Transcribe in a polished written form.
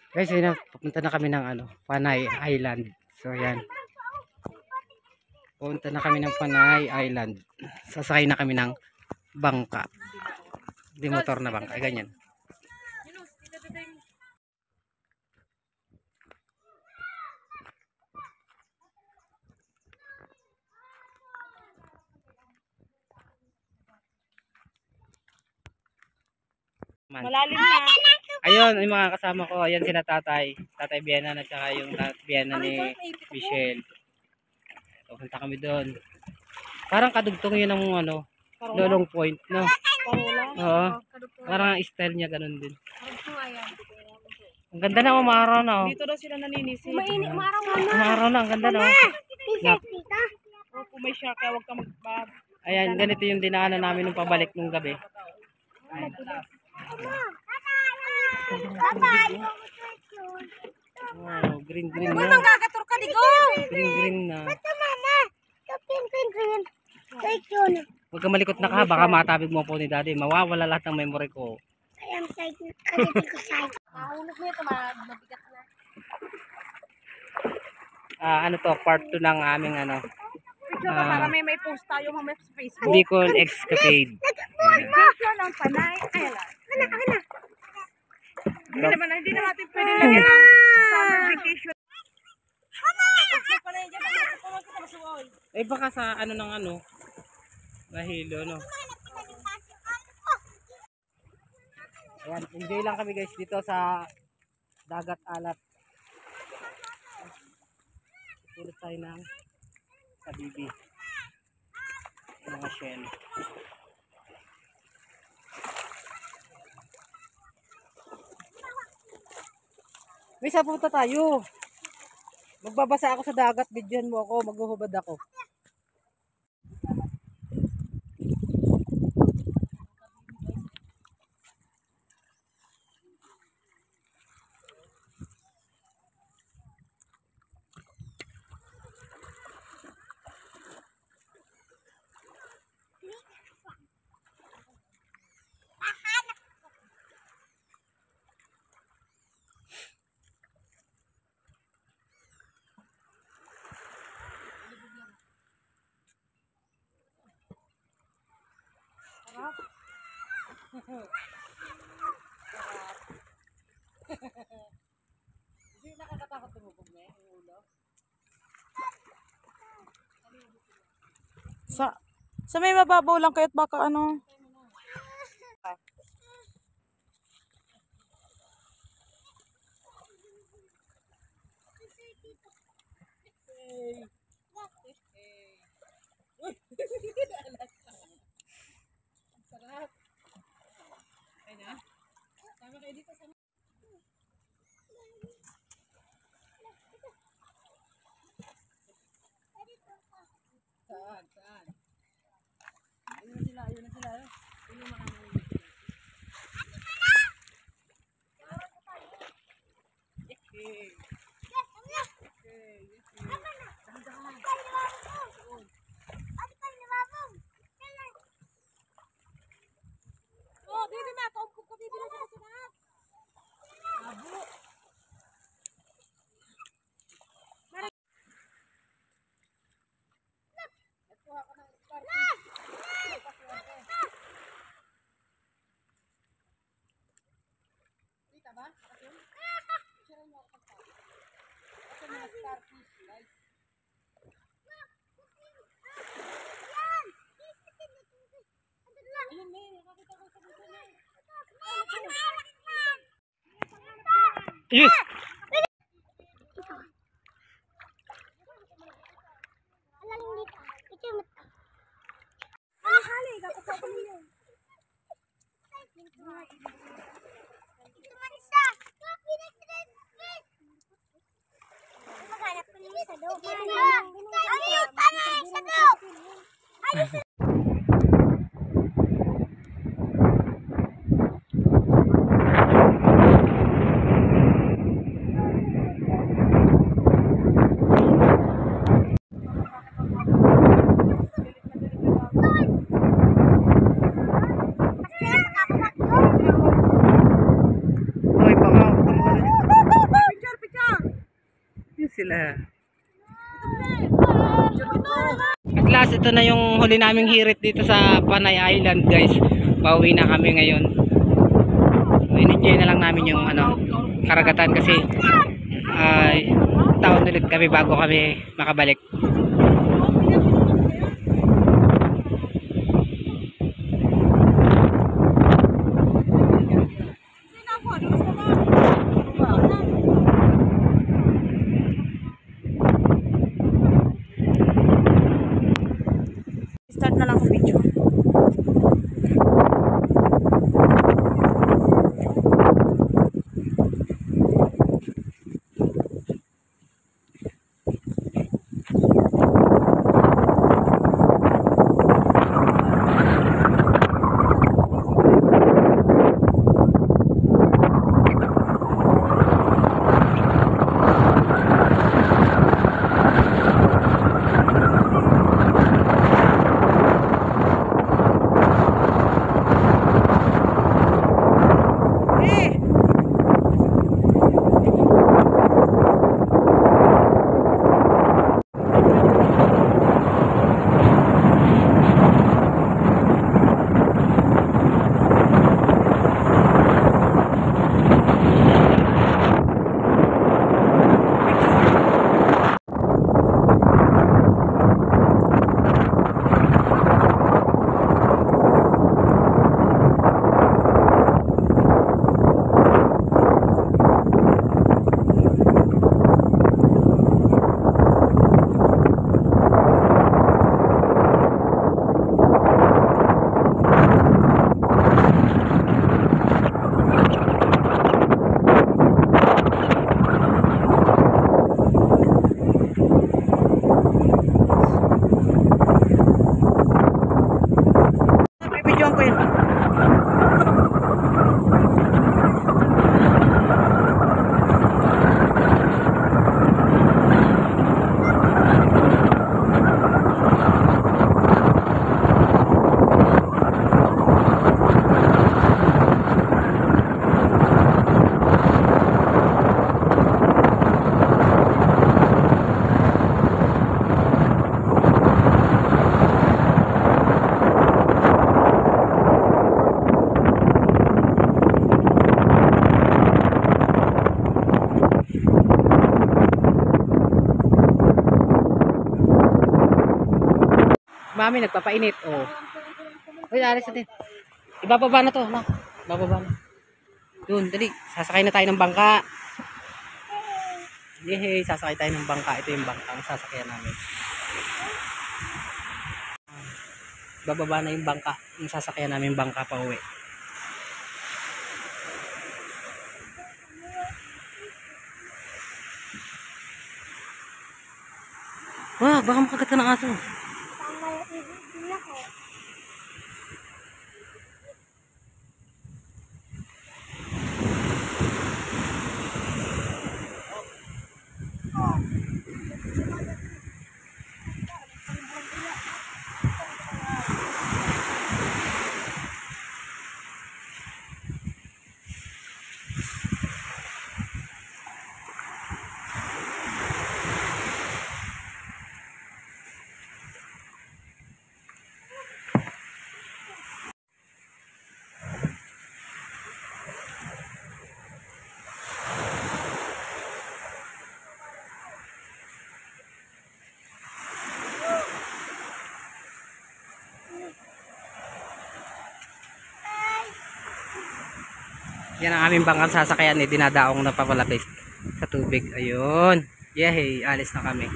Guys, ayun na, pupunta na kami ng Panay Island. So ayan. Pupunta na kami ng Panay Island. Sasakay na kami ng bangka. Di motor na bangka, ganyan. Malalim na. Ayun, yung mga kasama ko, ayan sila tatay Biana at saka yung Biana ni Michelle. Pupunta kami doon. Parang kadugtong yun ng Lolong Point, no? Oo. Parang style niya ganun din. Ang ganda na, umaraw na. Dito daw sila naninisi. Umaraw na, ang ganda na. Kung may siya, kaya huwag ka magbab. Ayan, ganito yung dinaanan namin nung pabalik nung gabi. Ayan. Wow, green na. Gagator ka, digo! Green na. Green. Huwag ka malikot na ka, baka matabig mo po ni daddy. Mawawala lahat ng memory ko. I am psychic. Kalitin ko side. Mahulog na ito, mabigat na. Ano to, part 2 ng aming Video ka para may post tayo mamaya sa Facebook. Bicol Escapade. Video ng Panay Island. Hindi naman natin pwede lagyan ng summer vacation. Eh baka sa mahilo, no? Ayan, enjoy lang kami guys dito sa dagat alat. Tulad tayo ng kabibi. Mga shell. May sapunta tayo. Magbabasa ako sa dagat, videohan mo ako, maghuhubad ako. Hindi nakakatakot tumubog na yung ulo. Sa may mababaw lang kayo't baka Sarap. Ay na. Tama kayo dito sa Saan? Ayun na sila. Ayun yung mga Yes! Hoy, baka sila. At last, ito na yung huli naming hirit dito sa Panay Island, guys. Pauwi na kami ngayon. In-enjoy na lang namin yung karagatan kasi taon ulit kami bago kami makabalik. Start na lang ang video. Videoan ko yun. Mami, nagpapainit. Oh. Uy, alis natin. Ibababa na to. Na. Ibababa na. Doon, dali. Sasakay na tayo ng bangka. Yehey, sasakay tayo ng bangka. Ito yung bangka ang sasakyan namin. Bababa na yung bangka. Yung sasakyan namin bangka pa uwi. Wag, baka makagat ka ng aso. Yan ang aming bangkang sasakyan, dinadaong na papalapis sa tubig. Ayun. Yehey, alis na kami.